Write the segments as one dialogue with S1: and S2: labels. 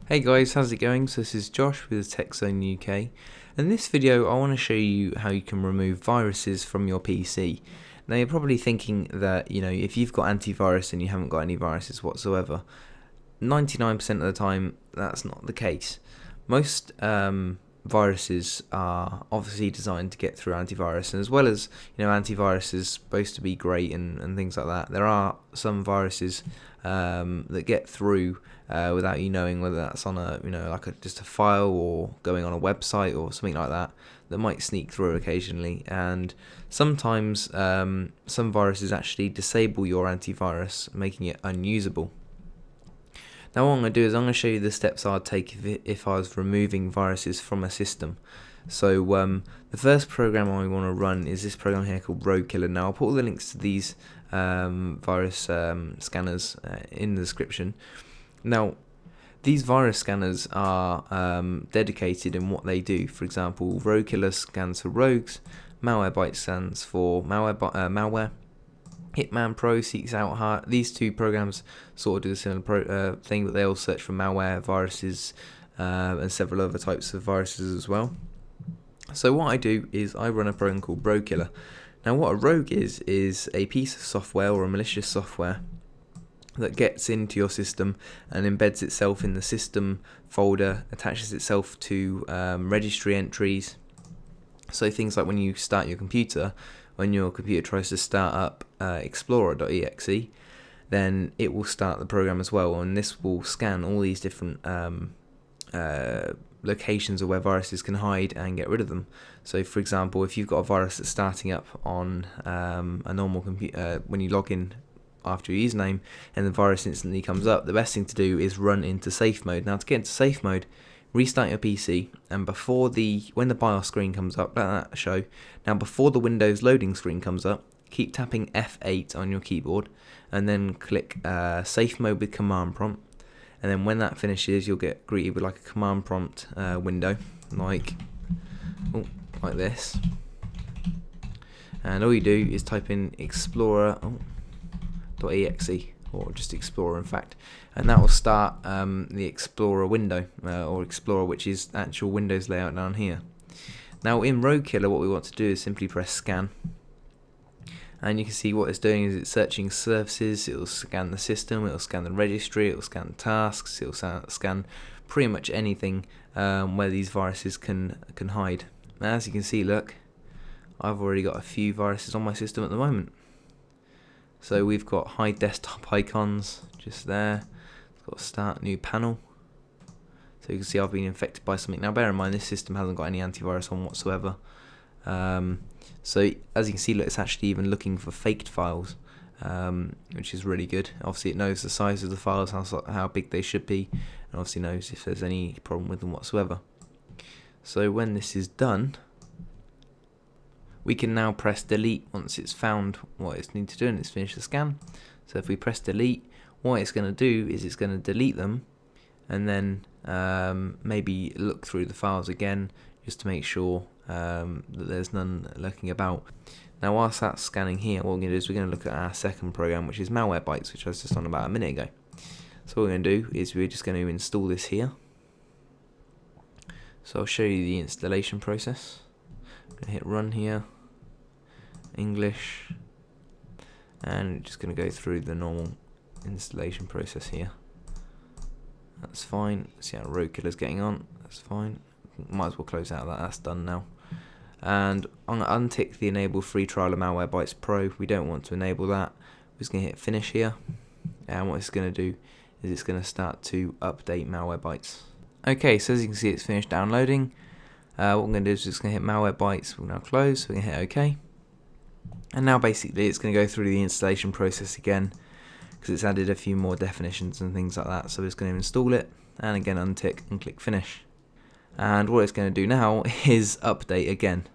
S1: Hey guys, how's it going? So this is Josh with TechZoneUK, and in this video I want to show you how you can remove viruses from your PC. Now you're probably thinking that, if you've got antivirus and you haven't got any viruses whatsoever. 99% of the time that's not the case. Most viruses are obviously designed to get through antivirus, and as well as antivirus is supposed to be great and things like that, there are some viruses that get through without you knowing, whether that's on a just a file or going on a website or something like that might sneak through occasionally. And sometimes some viruses actually disable your antivirus, making it unusable. Now what I'm going to do is I'm going to show you the steps I'd take if I was removing viruses from a system. So the first program I want to run is this program here called Rouges Killer. Now I'll put all the links to these virus scanners in the description. Now these virus scanners are dedicated in what they do. For example, Rouges Killer scans for rogues, Malware Bytes stands for malware. Hitman Pro seeks out these two programs sort of do a similar thing, but they all search for malware, viruses, and several other types of viruses as well. So what I do is I run a program called Rouges Killer. Now what a rogue is a piece of software or a malicious software that gets into your system and embeds itself in the system folder, attaches itself to registry entries. So things like when you start your computer, when your computer tries to start up explorer.exe, then it will start the program as well, and this will scan all these different locations of where viruses can hide and get rid of them. So for example, if you've got a virus that's starting up on a normal computer, when you log in after your username and the virus instantly comes up, the best thing to do is run into safe mode. Now to get into safe mode, restart your PC, and when the BIOS screen comes up, let that show. Now before the Windows loading screen comes up, keep tapping F8 on your keyboard and then click safe mode with command prompt, and then when that finishes you'll get greeted with like a command prompt window like this, and all you do is type in explorer.exe, or just Explorer in fact, and that will start the Explorer window, or Explorer, which is actual Windows layout down here. Now in Rouges Killer what we want to do is simply press scan, and you can see what it's doing is it's searching services, it'll scan the system, it'll scan the registry, it'll scan tasks, it'll scan pretty much anything where these viruses can hide. Now as you can see, look, I've already got a few viruses on my system at the moment. So we've got hide desktop icons just there. It's got start new panel. So you can see I've been infected by something. Now bear in mind this system hasn't got any antivirus on whatsoever. So as you can see, look, it's actually even looking for faked files, which is really good. Obviously it knows the size of the files, how big they should be, and obviously knows if there's any problem with them whatsoever. So when this is done, we can now press delete once it's found what it needs to do and it's finished the scan. So if we press delete, what it's going to do is it's going to delete them, and then maybe look through the files again just to make sure that there's none lurking about. Now whilst that's scanning here, what we're going to do is we're going to look at our second program, which is Malware Bytes, which I was just on about a minute ago. So what we're going to do is we're just going to install this here. So I'll show you the installation process. I'm going to hit run here, English, and just going to go through the normal installation process here. That's fine. See how Rouges Killer's getting on. That's fine. Might as well close out that. That's done now. And I'm going to untick the enable free trial of Malware Bytes Pro. We don't want to enable that. We're just going to hit finish here, and what it's going to do is it's going to start to update Malware Bytes. Okay, so as you can see, it's finished downloading. What I'm going to do is just going to hit Malware Bytes. We'll now close. So we're going to hit OK. And now basically it's going to go through the installation process again, because it's added a few more definitions and things like that. So it's going to install it, and again untick and click finish. And what it's going to do now is update again.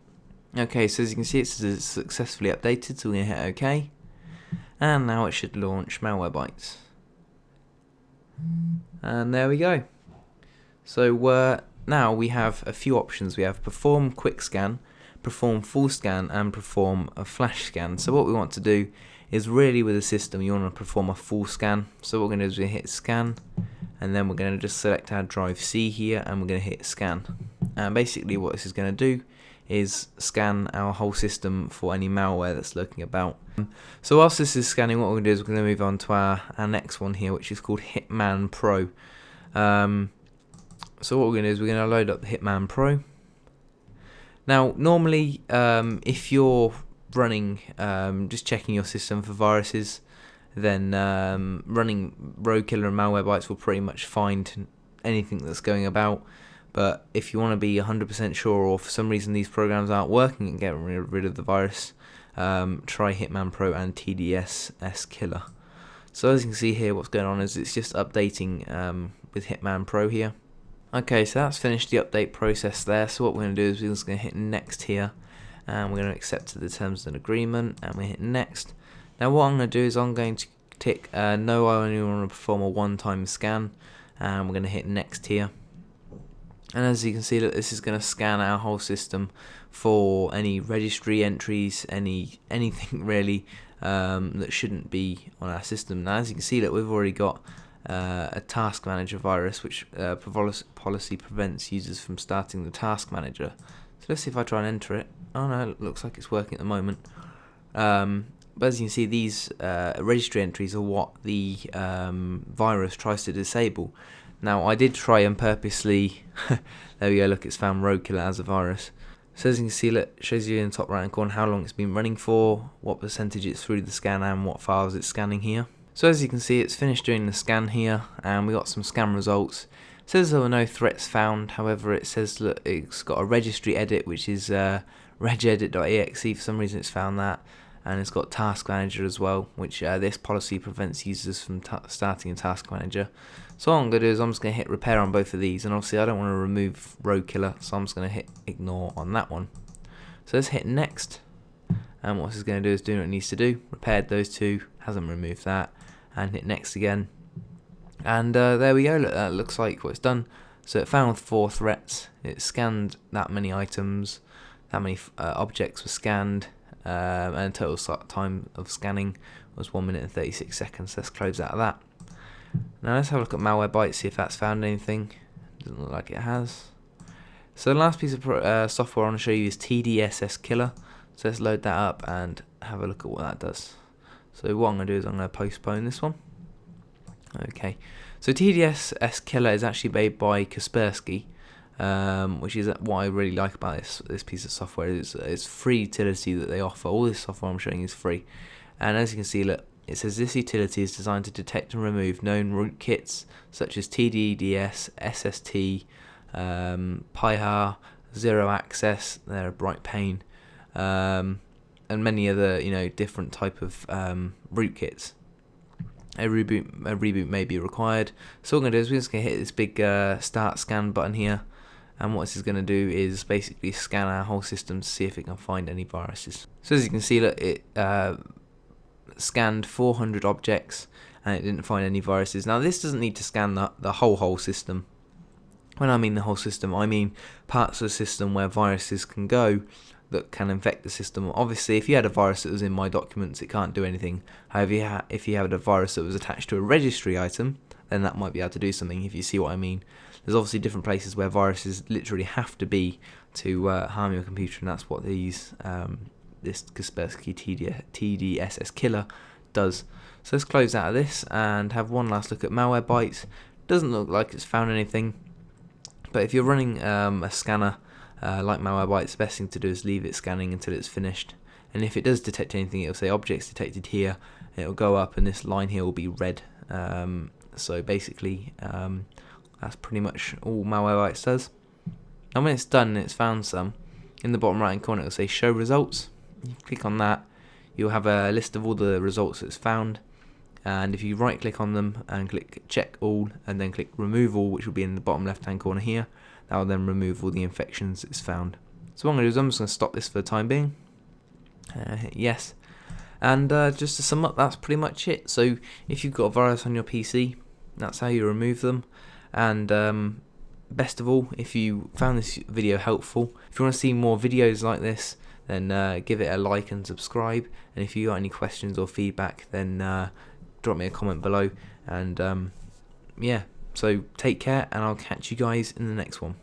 S1: Okay, so as you can see, it's successfully updated, so we're going to hit OK. And now it should launch Malware Bytes. And there we go. So now we have a few options. We have perform quick scan, perform full scan, and perform a flash scan. So what we want to do is really with the system you want to perform a full scan. So what we're going to do is we hit scan, and then we're going to just select our drive C here, and we're going to hit scan. And basically what this is going to do is scan our whole system for any malware that's lurking about. So whilst this is scanning, what we're going to do is we're going to move on to our next one here, which is called Hitman Pro. So what we're going to do is we're going to load up the Hitman Pro. Now normally if you're running just checking your system for viruses, then running Rouges Killer and Malware Bytes will pretty much find anything that's going about. But if you want to be 100% sure, or for some reason these programs aren't working and getting rid of the virus, try Hitman Pro and Tdss Killer. So as you can see here, what's going on is it's just updating with Hitman Pro here. Okay, so that's finished the update process there. So what we're going to do is we're just going to hit next here, and we're going to accept the terms and agreement, and we hit next. Now what I'm going to do is I'm going to tick no, I only want to perform a one-time scan, and we're going to hit next here. And as you can see, that this is going to scan our whole system for any registry entries, anything really that shouldn't be on our system. Now as you can see that we've already got a task manager virus, which policy prevents users from starting the task manager. So let's see if I try and enter it. Oh no, it looks like it's working at the moment. But as you can see, these registry entries are what the virus tries to disable. Now I did try and purposely, there we go, look, it's found Rouges Killer as a virus. So as you can see, it shows you in the top right hand corner how long it's been running for, what percentage it's through the scan, and what files it's scanning here. So as you can see, it's finished doing the scan here, and we got some scan results. It says there were no threats found. However, it says that it's got a registry edit, which is regedit.exe. For some reason it's found that. And it's got Task Manager as well, which this policy prevents users from starting a Task Manager. So what I'm going to do is I'm just going to hit repair on both of these, and obviously I don't want to remove Rouges Killer, so I'm just going to hit ignore on that one. So let's hit next, and what this is going to do is do what it needs to do. Repaired those two, hasn't removed that, and hit next again. And there we go, look, that looks like what it's done. So it found 4 threats, it scanned that many items, that many objects were scanned, and total time of scanning was 1 minute and 36 seconds. Let's close out of that. Now let's have a look at Malware Bytes, see if that's found anything. Doesn't look like it has. So the last piece of software I want to show you is Tdss Killer. So let's load that up and have a look at what that does. So what I'm going to do is I'm going to postpone this one. Okay, so Tdss Killer is actually made by Kaspersky, which is what I really like about this piece of software. It's free utility that they offer. All this software I'm showing is free, and as you can see, look, it says this utility is designed to detect and remove known rootkits such as TDDS, SST, PyHar, Zero Access, they're a bright pain, and many other different type of rootkits. A reboot may be required. So what we're going to do is we're just going to hit this big start scan button here, and what this is going to do is basically scan our whole system to see if it can find any viruses. So as you can see, look, it scanned 400 objects and it didn't find any viruses. Now this doesn't need to scan the whole system. When I mean the whole system, I mean parts of the system where viruses can go that can infect the system. Obviously, if you had a virus that was in my documents, it can't do anything. However, if you had a virus that was attached to a registry item, then that might be able to do something, if you see what I mean. There's obviously different places where viruses literally have to be to harm your computer, and that's what these this Kaspersky Tdss Killer does. So let's close out of this and have one last look at Malware Bytes. Doesn't look like it's found anything, but if you're running a scanner like Malware Bytes, the best thing to do is leave it scanning until it's finished, and if it does detect anything, it'll say objects detected here, it'll go up, and this line here will be red. So basically that's pretty much all Malware Bytes does. And when it's done and it's found some, in the bottom right hand corner it'll say show results. You click on that, you'll have a list of all the results it's found, and if you right click on them and click check all and then click remove all, which will be in the bottom left hand corner here, that will then remove all the infections it's found. So what I'm going to do is I'm just going to stop this for the time being. Hit yes. And just to sum up, that's pretty much it. So if you've got a virus on your PC, that's how you remove them. And best of all, if you found this video helpful, if you want to see more videos like this, then give it a like and subscribe. And if you got any questions or feedback, then drop me a comment below. And yeah, So take care, and I'll catch you guys in the next one.